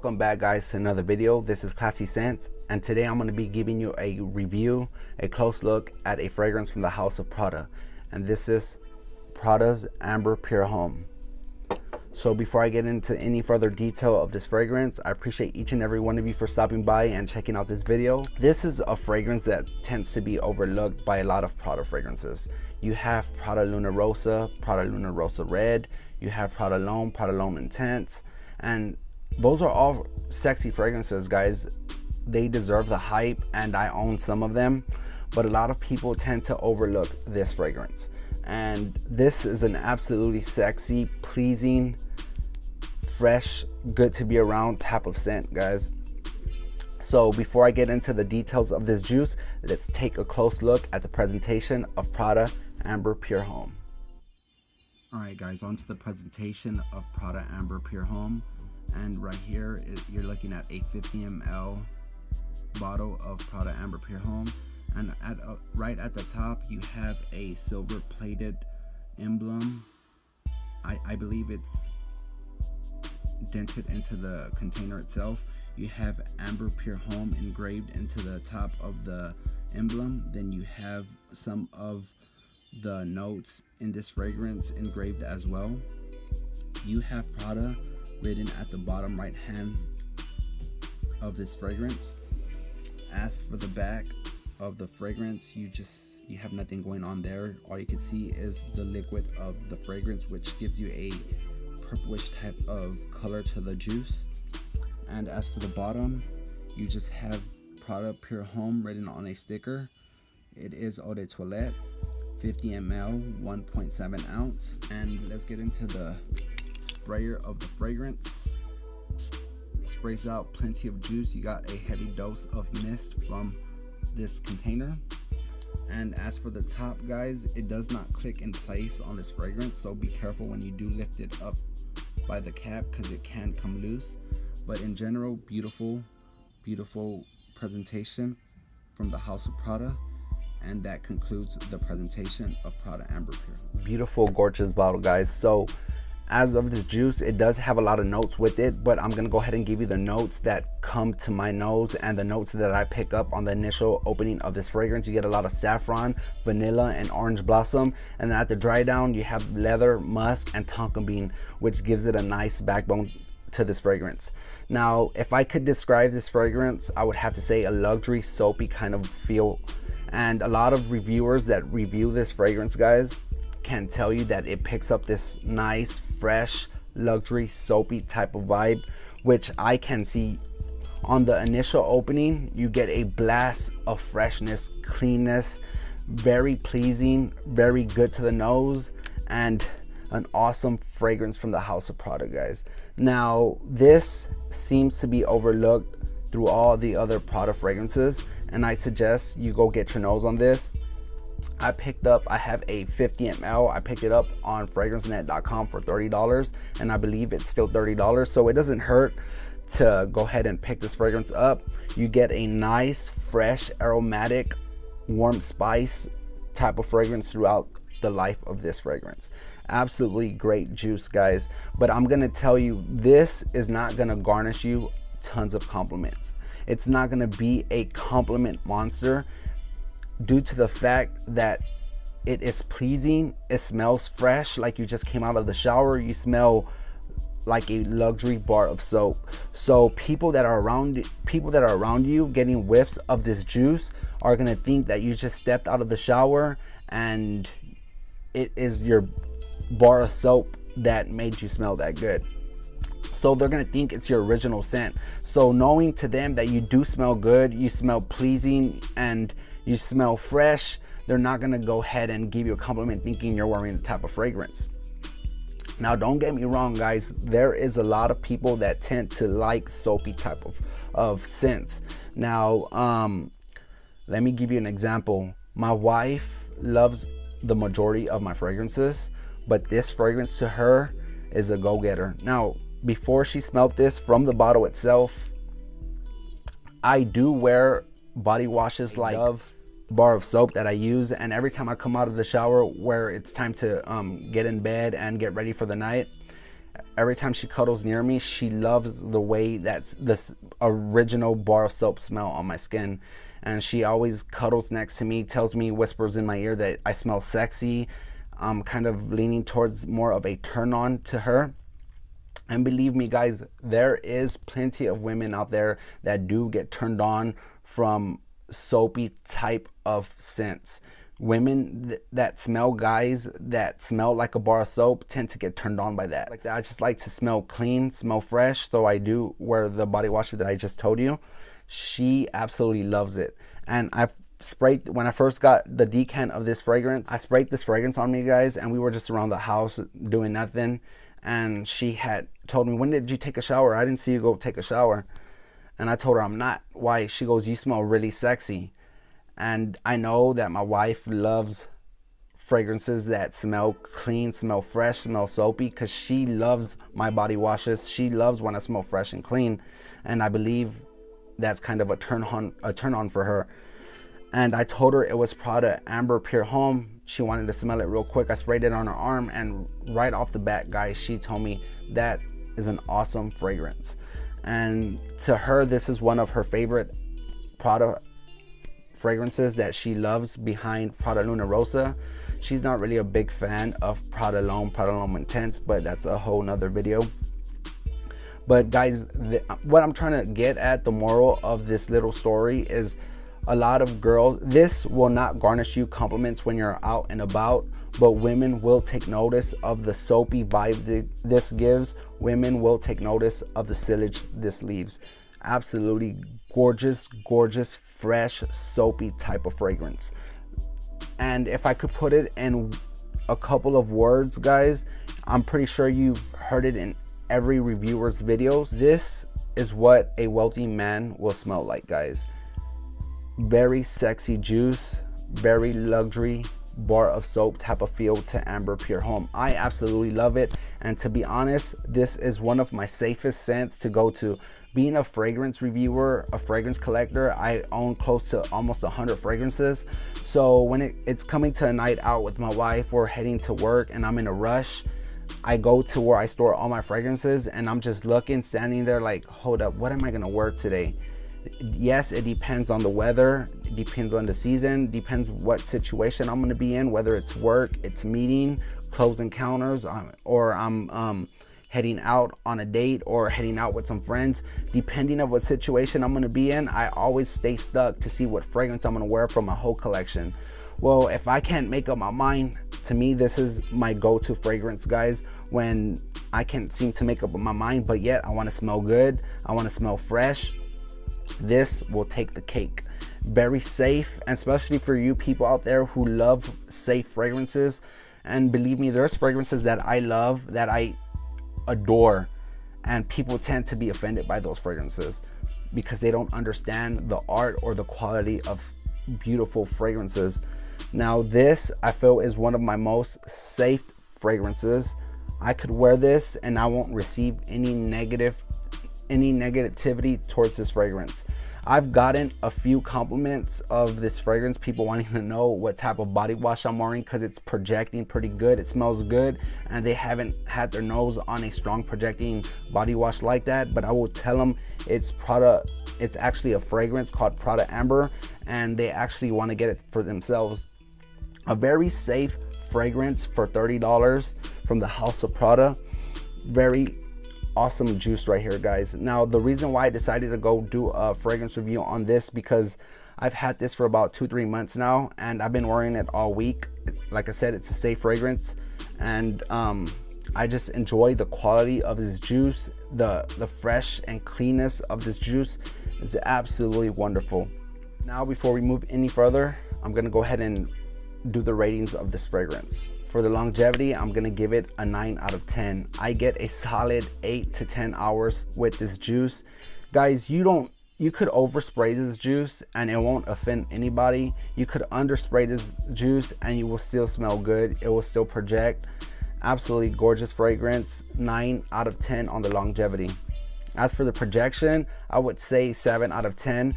Welcome back, guys, to another video. This is Classy Scents, and today I'm going to be giving you a review, a close look at a fragrance from the house of Prada, and this is Prada's Amber Pure Homme. So before I get into any further detail of this fragrance, I appreciate each and every one of you for stopping by and checking out this video. This is a fragrance that tends to be overlooked by a lot of Prada fragrances. You have Prada Luna Rosa Red, you have Prada L'Homme Intense, and those are all sexy fragrances, guys. They deserve the hype, and I own some of them, but a lot of people tend to overlook this fragrance. And this is an absolutely sexy, pleasing, fresh, good to be around type of scent, guys. So before I get into the details of this juice, let's take a close look at the presentation of Prada Amber Pure Homme. Alright guys, on to the presentation of Prada Amber Pure Homme. And right here you're looking at a 50 ml bottle of Prada Amber Pure Homme, and right at the top you have a silver plated emblem. I believe it's dented into the container itself. You have Amber Pure Homme engraved into the top of the emblem. Then you have some of the notes in this fragrance engraved as well. You have Prada written at the bottom right hand of this fragrance. As for the back of the fragrance, you have nothing going on there. All you can see is the liquid of the fragrance, which gives you a purplish type of color to the juice. And as for the bottom, you just have Prada Pure Homme written on a sticker. It is eau de toilette, 50 ml, 1.7 ounce. And let's get into the sprayer of the fragrance. Sprays out plenty of juice. You got a heavy dose of mist from this container. And as for the top, guys, it does not click in place on this fragrance, so be careful when you do lift it up by the cap, because it can come loose. But in general, beautiful presentation from the house of Prada. And that concludes the presentation of Prada Amber Pure. Beautiful, gorgeous bottle, guys. So as of this juice, it does have a lot of notes with it, but I'm gonna go ahead and give you the notes that come to my nose and the notes that I pick up on the initial opening of this fragrance. You get a lot of saffron, vanilla, and orange blossom. And then at the dry down, you have leather, musk, and tonka bean, which gives it a nice backbone to this fragrance. Now, if I could describe this fragrance, I would have to say a luxury soapy kind of feel. And a lot of reviewers that review this fragrance, guys, can tell you that it picks up this nice, fresh, luxury, soapy type of vibe, which I can see. On the initial opening, you get a blast of freshness, cleanness, very pleasing, very good to the nose, and an awesome fragrance from the house of Prada, guys. Now, this seems to be overlooked through all the other Prada fragrances, and I suggest you go get your nose on this. I have a 50 ml. I picked it up on fragrancenet.com for $30, and I believe it's still $30, so it doesn't hurt to go ahead and pick this fragrance up. You get a nice, fresh, aromatic, warm spice type of fragrance throughout the life of this fragrance. Absolutely great juice, guys. But I'm gonna tell you, this is not gonna garnish you tons of compliments. It's not gonna be a compliment monster, due to the fact that it is pleasing. It smells fresh, like you just came out of the shower. You smell like a luxury bar of soap. So people that are around you getting whiffs of this juice are gonna think that you just stepped out of the shower and it is your bar of soap that made you smell that good. So they're gonna think it's your original scent. So knowing to them that you do smell good, you smell pleasing, and you smell fresh, they're not gonna go ahead and give you a compliment thinking you're wearing the type of fragrance. Now, don't get me wrong, guys. There is a lot of people that tend to like soapy type of scents. Now, let me give you an example. My wife loves the majority of my fragrances, but this fragrance to her is a go-getter. Now, before she smelled this from the bottle itself, I do wear body washes like Dove bar of soap that I use, and every time I come out of the shower where it's time to get in bed and get ready for the night, Every time she cuddles near me, she loves the way that's this original bar of soap smell on my skin. And she always cuddles next to me, tells me, whispers in my ear that I smell sexy. I'm kind of leaning towards more of a turn on to her. And believe me, guys, there is plenty of women out there that do get turned on from soapy type of scents. Women that smell guys that smell like a bar of soap tend to get turned on by that. Like that, I just like to smell clean, smell fresh. So I do wear the body wash that I just told you. She absolutely loves it. And I've sprayed, when I first got the decant of this fragrance, I sprayed this fragrance on me, guys, and we were just around the house doing nothing. And she had told me, when did you take a shower? I didn't see you go take a shower. And I told her, I'm not. Why? She goes, you smell really sexy. And I know that my wife loves fragrances that smell clean, smell fresh, smell soapy, because she loves my body washes. She loves when I smell fresh and clean. And I believe that's kind of a turn on for her. And I told her it was Prada Amber Pure Homme. She wanted to smell it real quick. I sprayed it on her arm, and right off the bat, guys, she told me that is an awesome fragrance. And to her, this is one of her favorite Prada fragrances that she loves behind Prada Luna Rosa. She's not really a big fan of Prada L'Homme Intense, but that's a whole nother video. But guys, what I'm trying to get at, the moral of this little story is, a lot of girls, this will not garnish you compliments when you're out and about, but women will take notice of the soapy vibe this gives. Women will take notice of the sillage this leaves. Absolutely gorgeous, gorgeous, fresh, soapy type of fragrance. And if I could put it in a couple of words, guys, I'm pretty sure you've heard it in every reviewer's videos. This is what a wealthy man will smell like, guys. Very sexy juice, very luxury bar of soap type of feel to Amber Pure Homme. I absolutely love it. And to be honest, this is one of my safest scents to go to. Being a fragrance reviewer, a fragrance collector, I own close to almost 100 fragrances. So when it's coming to a night out with my wife, we're heading to work and I'm in a rush, I go to where I store all my fragrances, and I'm just looking, standing there like, hold up, what am I gonna wear today? Yes, it depends on the weather, it depends on the season, depends what situation I'm gonna be in, whether it's work, it's meeting, close encounters, or I'm heading out on a date or heading out with some friends. Depending on what situation I'm gonna be in, I always stay stuck to see what fragrance I'm gonna wear from my whole collection. Well, if I can't make up my mind, to me, this is my go-to fragrance, guys, when I can't seem to make up my mind, but yet I wanna smell good, I wanna smell fresh. This will take the cake. Very safe, and especially for you people out there who love safe fragrances. And believe me, there's fragrances that I love, that I adore, and people tend to be offended by those fragrances because they don't understand the art or the quality of beautiful fragrances. Now this, I feel, is one of my most safe fragrances. I could wear this and I won't receive any negativity towards this fragrance. I've gotten a few compliments of this fragrance, people wanting to know what type of body wash I'm wearing, because it's projecting pretty good, it smells good, and they haven't had their nose on a strong projecting body wash like that. But I will tell them it's Prada, it's actually a fragrance called Prada Amber, and they actually want to get it for themselves. A very safe fragrance for $30 from the House of Prada. Very awesome juice right here, guys. Now the reason why I decided to go do a fragrance review on this, because I've had this for about 2-3 months now, and I've been wearing it all week. Like I said, it's a safe fragrance, and I just enjoy the quality of this juice. The fresh and cleanness of this juice is absolutely wonderful. Now before we move any further, I'm gonna go ahead and do the ratings of this fragrance. For the longevity, I'm gonna give it a 9 out of 10. I get a solid 8 to 10 hours with this juice. Guys, you could overspray this juice and it won't offend anybody. You could underspray this juice and you will still smell good. It will still project. Absolutely gorgeous fragrance. 9 out of 10 on the longevity. As for the projection, I would say 7 out of 10.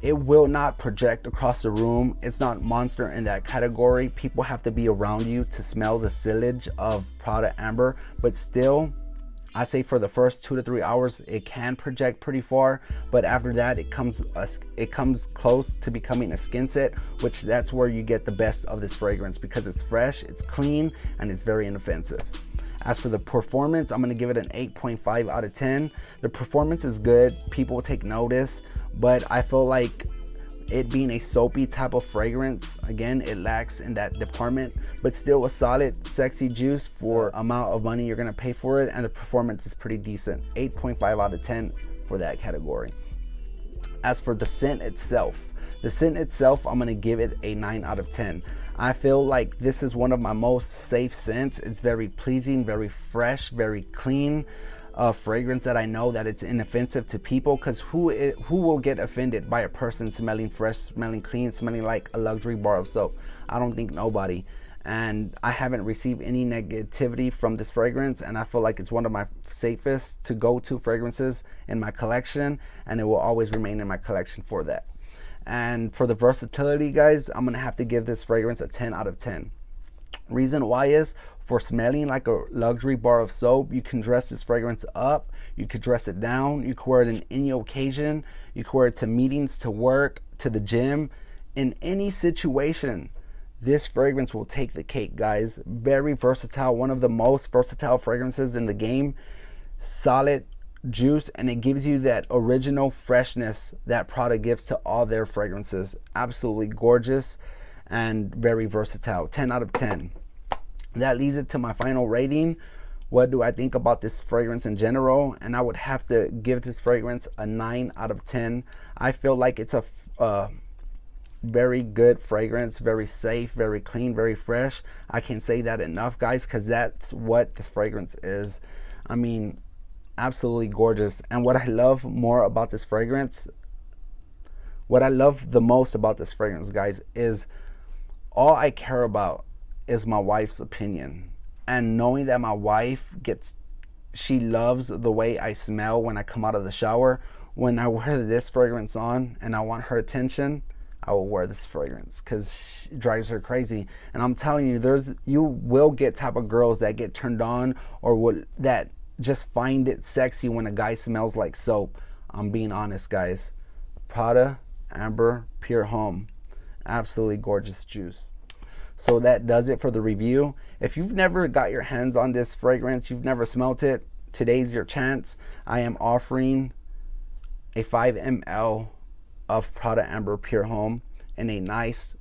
It will not project across the room. It's not monster in that category. People have to be around you to smell the sillage of Prada Amber, but still, I say for the first 2 to 3 hours, it can project pretty far, but after that, it comes close to becoming a skin set, which that's where you get the best of this fragrance because it's fresh, it's clean, and it's very inoffensive. As for the performance, I'm gonna give it an 8.5 out of 10. The performance is good, people will take notice, but I feel like it being a soapy type of fragrance, again, it lacks in that department, but still a solid, sexy juice for amount of money you're gonna pay for it, and the performance is pretty decent. 8.5 out of 10 for that category. As for the scent itself, I'm gonna give it a 9 out of 10. I feel like this is one of my most safe scents. It's very pleasing, very fresh, very clean. Fragrance that I know that it's inoffensive to people, because who will get offended by a person smelling fresh, smelling clean, smelling like a luxury bar of soap? I don't think nobody. And I haven't received any negativity from this fragrance, and I feel like it's one of my safest to go to fragrances in my collection, and it will always remain in my collection for that. And for the versatility, guys, I'm gonna have to give this fragrance a 10 out of 10. Reason why is, for smelling like a luxury bar of soap, you can dress this fragrance up, you could dress it down, you could wear it in any occasion, you could wear it to meetings, to work, to the gym, in any situation. This fragrance will take the cake, guys. Very versatile, one of the most versatile fragrances in the game. Solid juice, and it gives you that original freshness that Prada gives to all their fragrances. Absolutely gorgeous and very versatile. 10 out of 10. That leaves it to my final rating. What do I think about this fragrance in general? And I would have to give this fragrance a 9 out of 10. I feel like it's a very good fragrance, very safe, very clean, very fresh. I can't say that enough, guys, because that's what the fragrance is. I mean, absolutely gorgeous. And what I love more about this fragrance, what I love the most about this fragrance, guys, is all I care about is my wife's opinion. And knowing that my wife she loves the way I smell when I come out of the shower. When I wear this fragrance on and I want her attention, I will wear this fragrance because it drives her crazy. And I'm telling you, you will get type of girls that get turned on or that just find it sexy when a guy smells like soap. I'm being honest, guys. Prada Amber Pure Homme, absolutely gorgeous juice. So that does it for the review. If you've never got your hands on this fragrance, you've never smelt it, today's your chance. I am offering a 5 ml of Prada Amber Pure Homme in a nice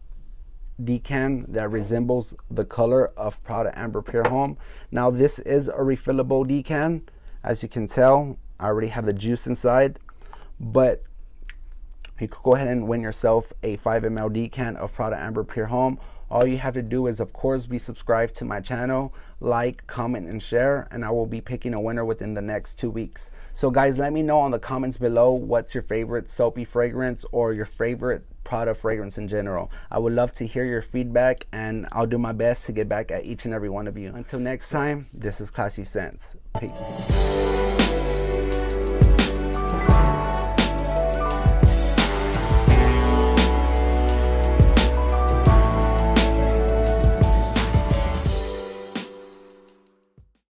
decan that resembles the color of Prada Amber Pure Homme. Now this is a refillable decan. As you can tell, I already have the juice inside, but you could go ahead and win yourself a 5 ml decan of Prada Amber Pure Homme. All you have to do is, of course, be subscribed to my channel, like, comment, and share, and I will be picking a winner within the next 2 weeks. So guys, let me know in the comments below what's your favorite soapy fragrance or your favorite Prada fragrance in general. I would love to hear your feedback, and I'll do my best to get back at each and every one of you. Until next time, this is Classy Scents. Peace.